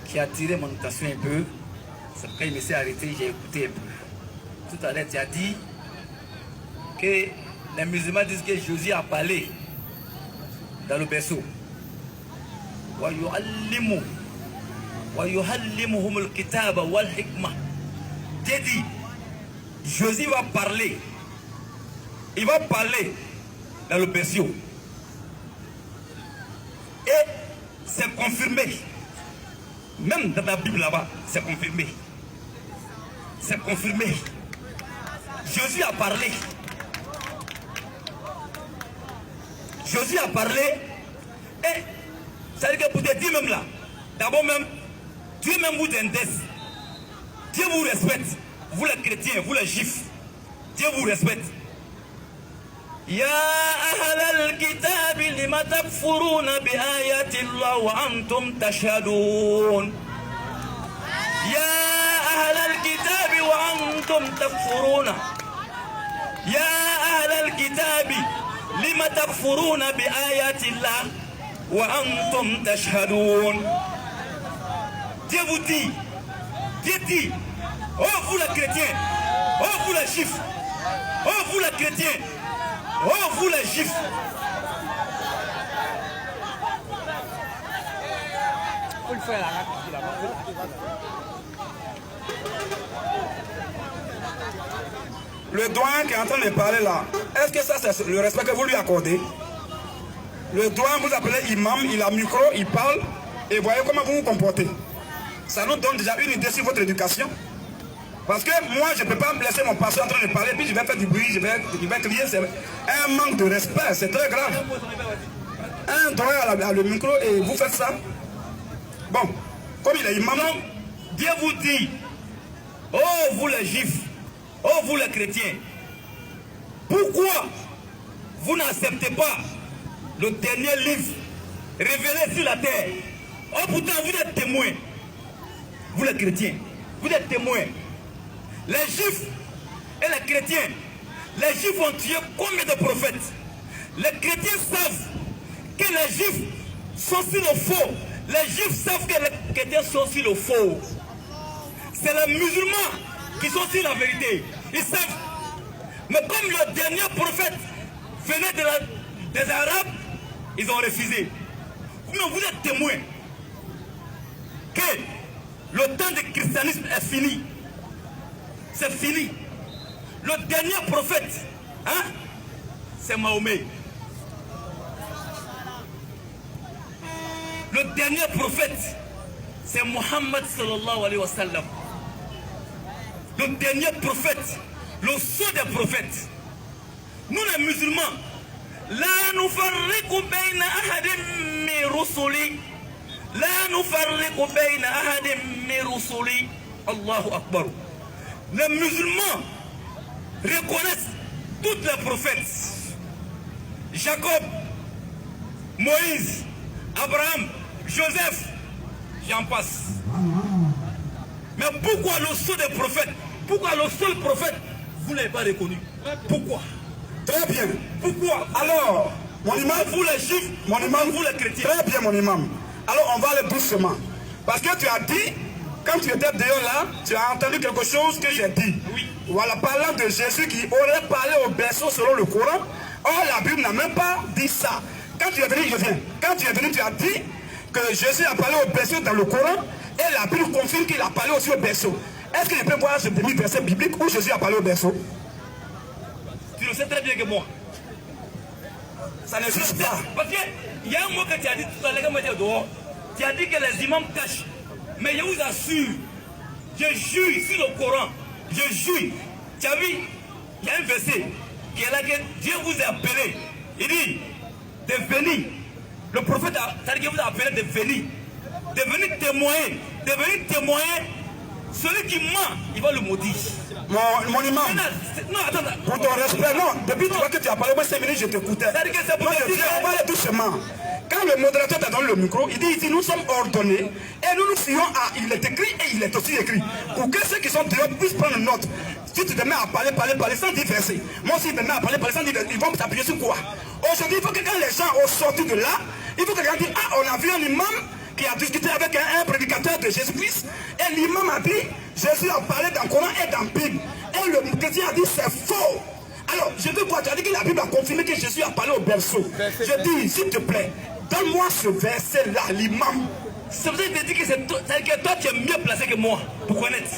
qui a attiré mon attention un peu. C'est pourquoi il me s'est arrêté, j'ai écouté un peu. Tout à l'heure, tu as dit que les musulmans disent que Jésus a parlé dans le berceau. J'ai dit, Jésus va parler. Il va parler dans le berceau. Et c'est confirmé. Même dans la Bible là-bas, c'est confirmé. C'est confirmé. Jésus a parlé. Jésus a parlé. Et ça veut dire que pour te dire même là, d'abord même, Dieu même vous intéresse. Dieu vous respecte. Vous les chrétiens, vous les juifs. Dieu vous respecte. Ya ahlal kitabi lima takfuruna bi ayati Allah wa antum tashhadun. Ya ahlal kitabi wa antum takfuruna. Ya ahlal kitabi lima takfuruna bi ayati Allah wa antum tashhadun. Dieu vous dit, Dieu dit, oh vous les chrétiens, oh vous les juifs, oh vous les chrétiens, oh vous les juifs. Le doyen qui est en train de parler là, est-ce que ça c'est le respect que vous lui accordez? Le doyen vous appelez imam, il a micro, il parle, et voyez comment vous vous comportez. Ça nous donne déjà une idée sur votre éducation. Parce que moi, je ne peux pas me laisser mon pasteur en train de parler, puis je vais faire du bruit, je vais crier. C'est un manque de respect, c'est très grave. Un doyen a le micro et vous faites ça. Bon, comme il est imam, Dieu vous dit, oh vous les juifs, oh vous les chrétiens, pourquoi vous n'acceptez pas le dernier livre révélé sur la terre? Oh pourtant vous êtes témoins, vous les chrétiens, vous êtes témoins. Les juifs et les chrétiens, les juifs ont tué combien de prophètes? Les chrétiens savent que les juifs sont sur le faux. Les juifs savent que les chrétiens sont sur le faux. C'est les musulmans qui sont sur la vérité. Ils savent. Mais comme le dernier prophète venait des Arabes, ils ont refusé. Vous êtes témoins que le temps du christianisme est fini. C'est fini. Le dernier prophète, hein, c'est Mahomet. Le dernier prophète, c'est Mohammed sallallahu alayhi wa sallam. Le dernier prophète, le sceau des prophètes. Nous les musulmans, la nufarriqu bayna ahadin min rusuli. La nufarriqu bayna ahadin min rusuli. Allahu Akbar. Les musulmans reconnaissent tous les prophètes. Jacob, Moïse, Abraham, Joseph, j'en passe. Mais pourquoi le sceau des prophètes? Pourquoi le seul prophète, vous ne l'avez pas reconnu? Pourquoi? très bien. Pourquoi? Alors, mon imam, vous les juifs, mon imam, vous les chrétiens. très bien mon imam. Alors on va aller doucement. Parce que tu as dit, quand tu étais dehors là, tu as entendu quelque chose que j'ai dit. Oui. Voilà, parlant de Jésus qui aurait parlé au berceau selon le Coran. Or, la Bible n'a même pas dit ça. Quand tu es venu, je viens. Quand tu es venu, tu as dit que Jésus a parlé au berceau dans le Coran et la Bible confirme qu'il a parlé aussi au berceau. Est-ce que je peux voir ce demi-verset biblique où Jésus a parlé au berceau? Tu le sais très bien que moi. Ça n'existe pas. Parce qu'il y a un mot que tu as dit tout à l'heure, quand tu es dehors. Tu as dit que les imams cachent. Mais je vous assure, je jure sur le Coran, je jure. Tu as vu, il y a un verset qui est là que Dieu vous a appelé. Il dit, de venir. Le prophète vous a appelé de venir. De venir témoigner. De venir témoigner. Celui qui ment, il va le maudire. Mon imam, non, attends. pour ton respect, non, depuis que tu as parlé, moi 5 minutes, je t'écoutais. C'est-à-dire que c'est pour Moi, te je dire viens, on va aller doucement. Quand le modérateur t'a donné le micro, il dit ici, nous sommes ordonnés et nous nous fions à, il est écrit et il est aussi écrit. Pour que ceux qui sont dehors puissent prendre note. Si tu te mets à parler sans dire verser, moi aussi je me mets à parler sans dire, ils vont s'appuyer sur quoi? Aujourd'hui, il faut que quand les gens ont sorti de là, il faut que les gens disent, ah, on a vu un imam qui a discuté avec un prédicateur de Jésus-Christ. Et l'imam a dit, Jésus a parlé dans le Coran et dans la Bible. Et le chrétien a dit, c'est faux. Alors, je veux voir, tu as dit que la Bible a confirmé que Jésus a parlé au berceau. Je dis, s'il te plaît, donne-moi ce verset-là, l'imam. Ça veut dire que toi, tu es mieux placé que moi pour connaître.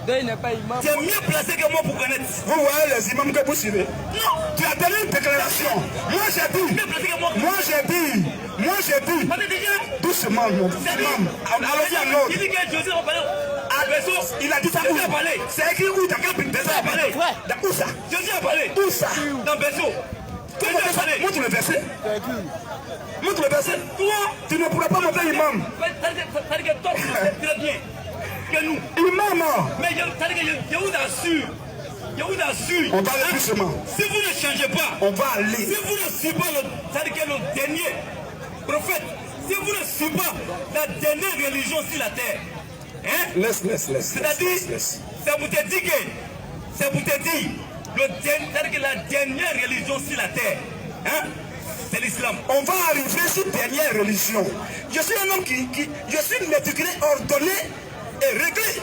Tu es mieux placé que moi pour connaître. Vous voyez les imams que vous suivez? Non. Tu as donné une déclaration. Moi j'ai dit. Mieux placé que moi. Moi j'ai dit. Doucement, mon imam. Allons-y à l'autre. Il dit que Jésus a parlé au berceau. Il a dit ça où? C'est écrit où? Dans quel pays? Jésus a parlé. Dans où ça? Jésus a parlé. Où ça? Dans le berceau. Montre le verset. Montre le verset. Toi, tu ne pourras pas monter imam. C'est-à-dire que toi, tu sais très bien que nous. Imam. Mais je vous assure. Je vous assure. On va aller doucement. Si vous ne changez pas, on va aller. Si vous ne suivez pas le dernier prophète, si vous ne suivez pas la dernière religion sur la terre, hein? Laisse. C'est-à-dire, ça vous te dit que la dernière religion sur la terre, hein? C'est l'islam. On va arriver sur la dernière religion. Je suis un homme je suis méticuleux, ordonné et réglé.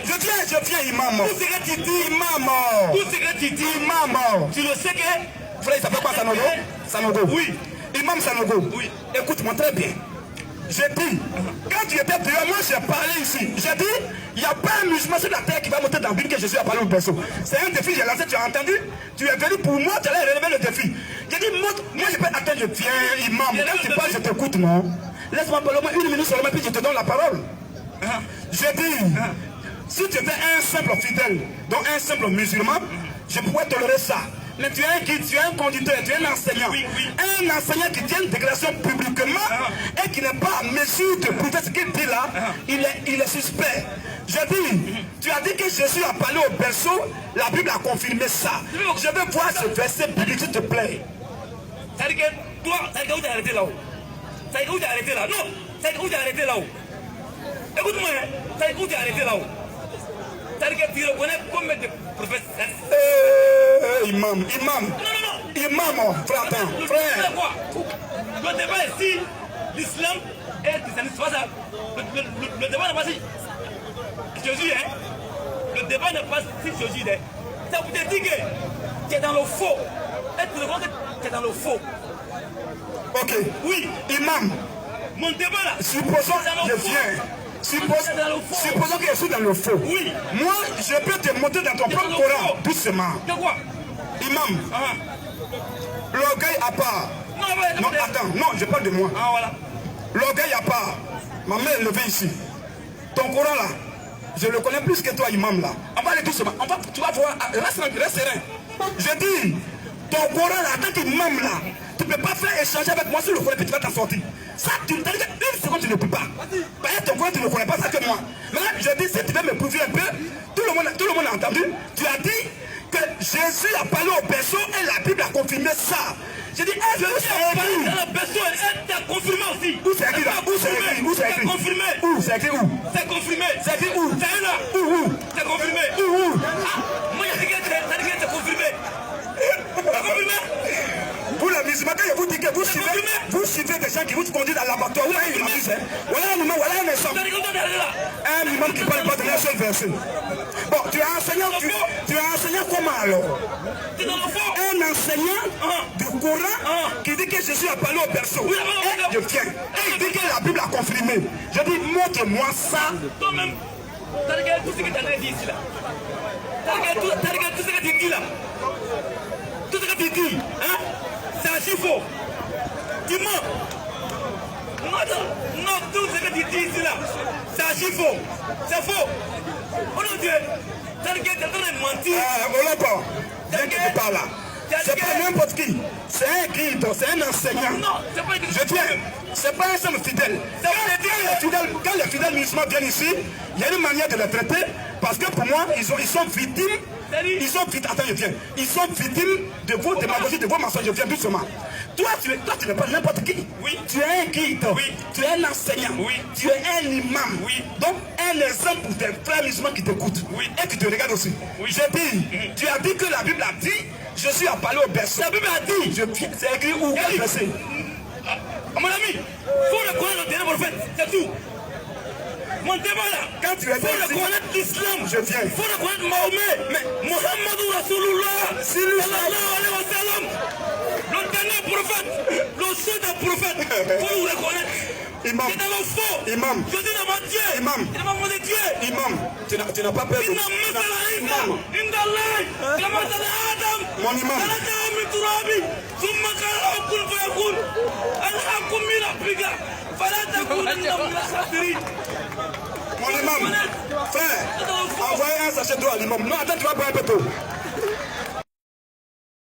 Je viens imam. Tout ce que tu dis, imam. Tout ce que tu dis, imam. Tu le sais que... Frère, il s'appelle pas Sanogo? Sanogo. Oui. Imam Sanogo. Oui. Écoute-moi très bien. J'ai dit, quand tu étais dehors, moi j'ai parlé ici. J'ai dit, il n'y a pas un musulman sur la terre qui va monter dans la Bible que Jésus a parlé au berceau. C'est un défi, j'ai lancé, tu as entendu? Tu es venu pour moi, tu allais relever le défi. J'ai dit, moi je peux attendre, je viens, imam. Quand tu parles, je t'écoute, non? Laisse-moi parler au moins 1 minute seulement, puis je te donne la parole. J'ai dit, si tu étais un simple fidèle, donc un simple musulman, je pourrais tolérer ça. Mais tu es un guide, tu es un conducteur, tu es un enseignant. Oui. Un enseignant qui tient une déclaration publiquement et qui n'est pas en mesure de prouver ce qu'il dit là, il est suspect. J'ai dit, tu as dit que Jésus a parlé au berceau, la Bible a confirmé ça. Je veux voir ce verset biblique, s'il te plaît. C'est-à-dire que toi, c'est-à-dire où tu es arrêté là-haut. C'est-à-dire où tu es arrêté là. Non, c'est-à-dire où tu es arrêté là-haut. Écoute-moi, c'est-à-dire où tu es arrêté là-haut. C'est-à-dire que tu reconnais comme des prophètes. Imam. Non. Imam, frère, attends. Frère. Le débat est si l'islam et le christianisme, c'est pas ça. Le débat n'est pas si Jésus, hein. Le débat n'est pas si Jésus, hein. Ça vous dit que tu es dans le faux. Et tu reconnais que tu es dans le faux. Ok. Oui. Imam. Mon débat là. Supposons que je viens. Supposons que je suis dans le faux. Oui. Moi, je peux te monter dans ton propre Coran, doucement. De quoi? Imam. L'orgueil à part. Non, attends, non, je parle de moi. Voilà. L'orgueil à part. Ma main est levée ici. Ton Coran là, je le connais plus que toi, imam là. On va aller doucement. Tu vas voir. Reste serein. Je dis, ton Coran là, en tant qu'imam là, tu ne peux pas faire échanger avec moi sur le Coran, puis tu vas t'en sortir. Ça, tu ne t'arrives une seconde, tu ne peux pas. Par ton Coran, tu ne connais pas ça que moi. Maintenant, je dis, si tu veux me prouver un peu, tout le monde a entendu. Tu as dit que Jésus a parlé au berceau et la Bible a confirmé ça. J'ai dit, Jésus a parlé au berceau et elle t'a confirmé aussi. Où c'est écrit là? Où c'est écrit? Où c'est écrit? C'est confirmé. Où? C'est écrit où? C'est confirmé. C'est écrit où? C'est là. Où? C'est confirmé. Où? Moi, j'ai dit que c'est confirmé. C'est confirmé. Vous les musulmans, quand je vous dis que vous suivez des gens qui vous conduisent à l'abattoir, vous avez une image, voilà un moment, voilà un instant. Un imam qui parle pas de un seul verset. Bon, tu as enseigné comment alors? Un enseignant du Coran qui dit que Jésus a parlé au berceau. Et je tiens. Et il dit que la Bible a confirmé. Je dis, montre-moi ça. Toi-même, tu as regardé tout ce que tu as dit ici là. Tu as regardé tout ce que tu dis là. Tout ce que tu dis, hein? C'est archi faux. Tu mens. Non, tout ce que tu dis ici là, c'est archi faux. C'est faux. Oh mon Dieu, t'as de mentir. Olapa, viens que tu parles là. C'est pas n'importe qui. C'est un guide, c'est un enseignant. Non, c'est pas je tiens. C'est pas un seul fidèle. Quand les fidèles musulmans viennent ici, il y a une manière de les traiter. Parce que pour moi, ils sont victimes. Attends, je viens. Ils sont victimes de vos démagogies, de vos mensonges. Je viens doucement. Toi, tu n'es pas n'importe qui. Oui. Tu es un guide. Oui. Tu es un enseignant. Oui. Tu es un imam. Oui. Donc, un exemple pour tes frères musulmans qui t'écoutent. Oui. Et qui te regardent aussi. Oui. J'ai dit, tu as dit que la Bible a dit, Jésus a parlé au berceau. La Bible a dit. C'est écrit où? Quel verset? À mon ami, il faut reconnaître le dernier prophète, c'est tout. Mon débat là, Quand tu il faut reconnaître l'islam. je viens. Il faut reconnaître Mahomet. Mais Mohammed Rasulullah, sallallahu alayhi wa sallam, le dernier prophète, le seul des prophètes, il faut le reconnaître. Imam. C'est dans le faux. Imam. Je dis dans mon Dieu. Imam. Il m'a demandé Dieu. Imam, tu n'as pas peur de... Imam. Mon imam. Mon imam, frère, envoyez un sachet d'eau à l'imam. Non, attends, tu vas boire un peu d'eau.